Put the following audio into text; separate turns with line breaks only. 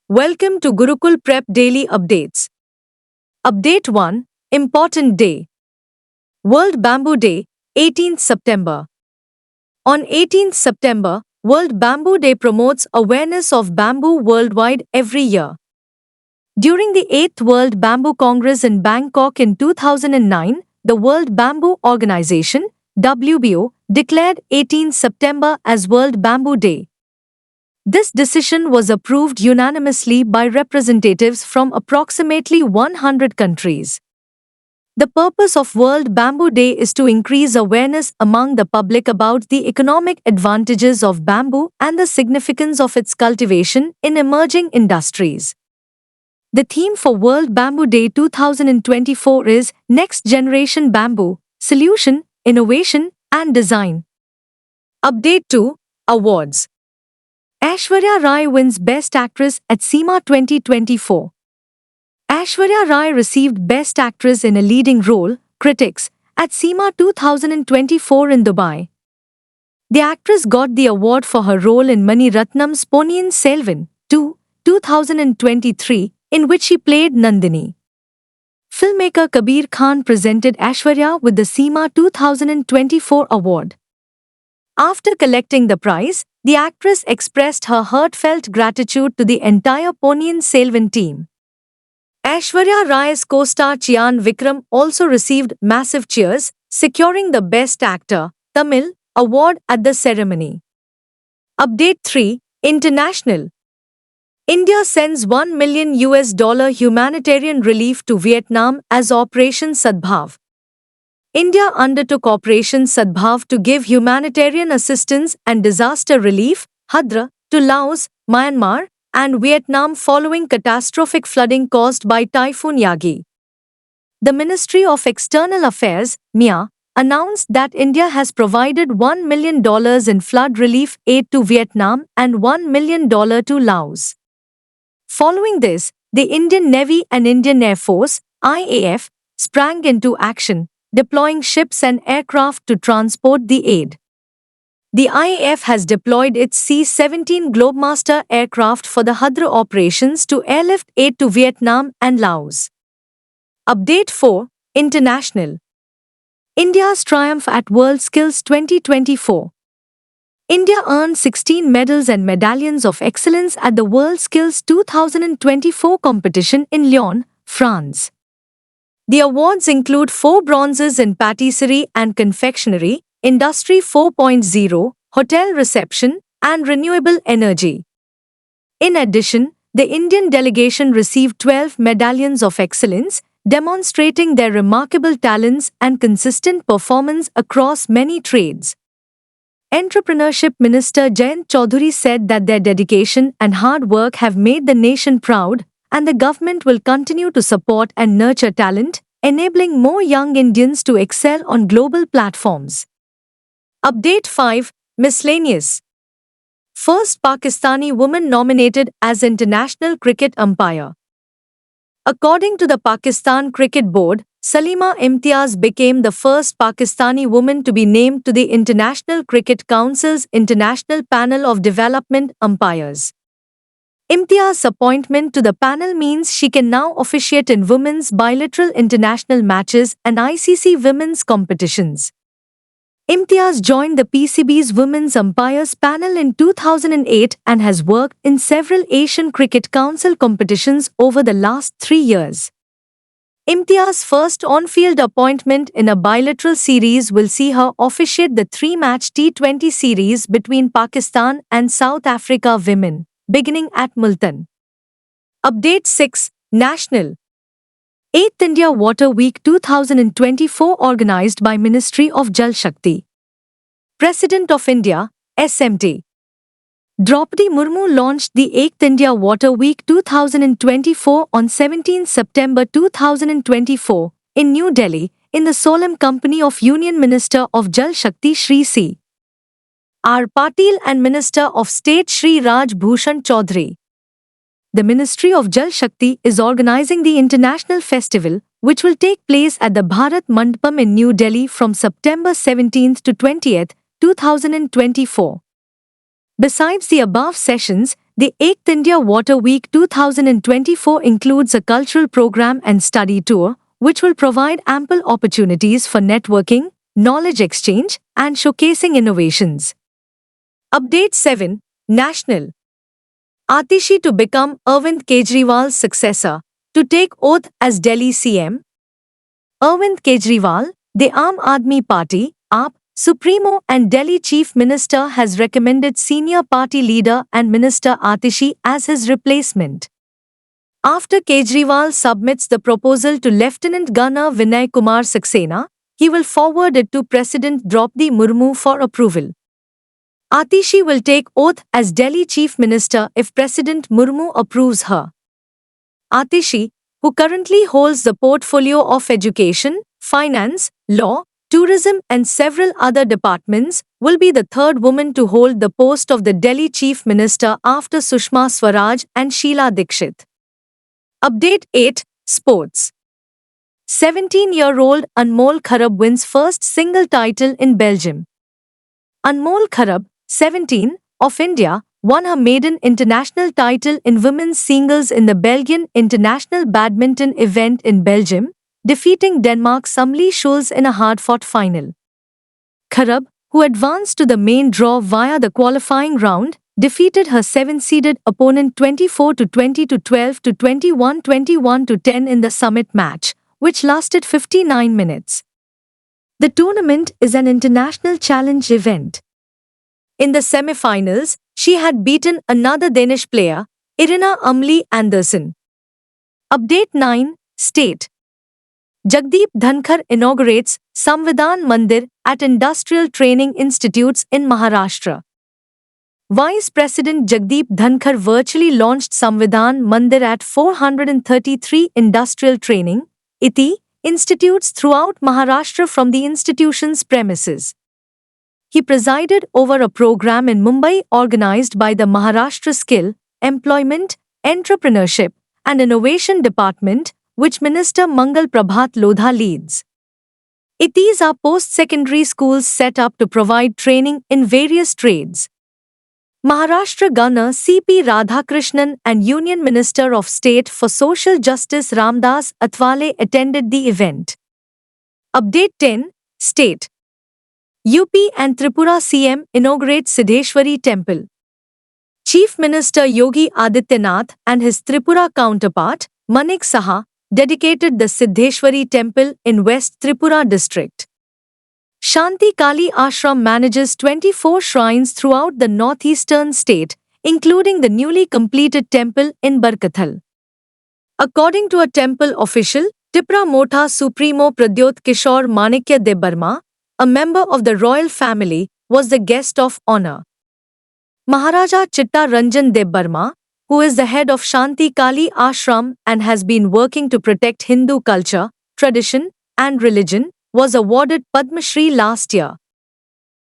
Welcome to Gurukul Prep Daily Updates. Update 1. Important Day. World Bamboo Day, 18th September. On 18th September, World Bamboo Day promotes awareness of bamboo worldwide every year. During the 8th World Bamboo Congress in Bangkok in 2009, the World Bamboo Organization, WBO, declared 18th September as World Bamboo Day. This decision was approved unanimously by representatives from approximately 100 countries. The purpose of World Bamboo Day is to increase awareness among the public about the economic advantages of bamboo and the significance of its cultivation in emerging industries. The theme for World Bamboo Day 2024 is Next Generation Bamboo, Solution, Innovation, and Design. Update 2. Awards. Aishwarya Rai wins Best Actress at SEMA 2024. Aishwarya Rai received Best Actress in a Leading Role, Critics, at SEMA 2024 in Dubai. The actress got the award for her role in Mani Ratnam's Ponniyin Selvan 2, 2023, in which she played Nandini. Filmmaker Kabir Khan presented Aishwarya with the SEMA 2024 award. After collecting the prize, the actress expressed her heartfelt gratitude to the entire Ponniyin Selvan team. Aishwarya Rai's co-star Chyan Vikram also received massive cheers, securing the Best Actor, Tamil, award at the ceremony. Update 3. International. India sends $1 million humanitarian relief to Vietnam as Operation Sadbhav. India undertook Operation Sadbhav to give humanitarian assistance and disaster relief, Hadra, to Laos, Myanmar, and Vietnam following catastrophic flooding caused by Typhoon Yagi. The Ministry of External Affairs, MIA, announced that India has provided $1 million in flood relief aid to Vietnam and $1 million to Laos. Following this, the Indian Navy and Indian Air Force, IAF, sprang into action, deploying ships and aircraft to transport the aid. The IAF has deployed its C-17 Globemaster aircraft for the Hadra operations to airlift aid to Vietnam and Laos. Update 4. International. India's triumph at WorldSkills 2024. India earned 16 medals and medallions of excellence at the WorldSkills 2024 competition in Lyon, France. The awards include 4 bronzes in patisserie and confectionery, Industry 4.0, hotel reception, and renewable energy. In addition, the Indian delegation received 12 medallions of excellence, demonstrating their remarkable talents and consistent performance across many trades. Entrepreneurship Minister Jayant Chaudhary said that their dedication and hard work have made the nation proud, and the government will continue to support and nurture talent, enabling more young Indians to excel on global platforms. Update 5. Miscellaneous. First Pakistani woman nominated as international cricket umpire. According to the Pakistan Cricket Board, Salima Imtiaz became the first Pakistani woman to be named to the International Cricket Council's International Panel of Development Umpires. Imtiaz's appointment to the panel means she can now officiate in women's bilateral international matches and ICC women's competitions. Imtiaz joined the PCB's Women's Umpires panel in 2008 and has worked in several Asian Cricket Council competitions over the last 3 years. Imtiaz's first on-field appointment in a bilateral series will see her officiate the 3-match T20 series between Pakistan and South Africa women, beginning at Multan. Update 6. National. 8th India Water Week 2024 organized by Ministry of Jal Shakti. President of India, SMT. Draupadi Murmu launched the 8th India Water Week 2024 on 17 September 2024 in New Delhi in the solemn company of Union Minister of Jal Shakti Shri C. R. Patil and Minister of State Shri Raj Bhushan Chaudhary. The Ministry of Jal Shakti is organizing the international festival, which will take place at the Bharat Mandapam in New Delhi from September 17 to 20, 2024. Besides the above sessions, The 8th India Water Week 2024 includes a cultural program and study tour, which will provide ample opportunities for networking, knowledge exchange, and showcasing innovations. Update 7. National. Atishi to become Arvind Kejriwal's successor, to take oath as Delhi CM. Arvind Kejriwal, the Aam Aadmi Party, AAP, Supremo and Delhi Chief Minister has recommended senior party leader and Minister Atishi as his replacement. After Kejriwal submits the proposal to Lieutenant Governor Vinay Kumar Saxena, he will forward it to President Draupadi Murmu for approval. Atishi will take oath as Delhi Chief Minister if President Murmu approves her. Atishi, who currently holds the portfolio of education, finance, law, tourism and several other departments, will be the third woman to hold the post of the Delhi Chief Minister after Sushma Swaraj and Sheila Dikshit. Update 8. Sports. 17-year-old Anmol Kharab wins first single title in Belgium. Anmol Kharab, 17, of India, won her maiden international title in women's singles in the Belgian International Badminton event in Belgium, defeating Denmark's Sumli Schulz in a hard-fought final. Kharab, who advanced to the main draw via the qualifying round, defeated her 7-seeded opponent 24-20 to 12 to 21 21-10 in the summit match, which lasted 59 minutes. The tournament is an international challenge event. In the semi-finals, she had beaten another Danish player, Irina Amelie Andersen. Update 9. State. Jagdeep Dhankar inaugurates Samvidhan Mandir at Industrial Training Institutes in Maharashtra. Vice President Jagdeep Dhankar virtually launched Samvidhan Mandir at 433 industrial training (ITI) institutes throughout Maharashtra from the institution's premises. He presided over a program in Mumbai organized by the Maharashtra Skill, Employment, Entrepreneurship and Innovation Department, which Minister Mangal Prabhat Lodha leads. ITIs are post-secondary schools set up to provide training in various trades. Maharashtra Governor C.P. Radhakrishnan and Union Minister of State for Social Justice Ramdas Athwale attended the event. Update 10. State. UP and Tripura CM inaugurate Siddheshwari Temple. Chief Minister Yogi Adityanath and his Tripura counterpart, Manik Saha, dedicated the Siddheshwari Temple in West Tripura district. Shanti Kali Ashram manages 24 shrines throughout the northeastern state, including the newly completed temple in Barkathal. According to a temple official, Tipra Motha Supremo Pradyot Kishore Manikya Debarma, a member of the royal family, was the guest of honor. Maharaja Chitta Ranjan Debarma, who is the head of Shanti Kali Ashram and has been working to protect Hindu culture, tradition, and religion, was awarded Padma Shri last year.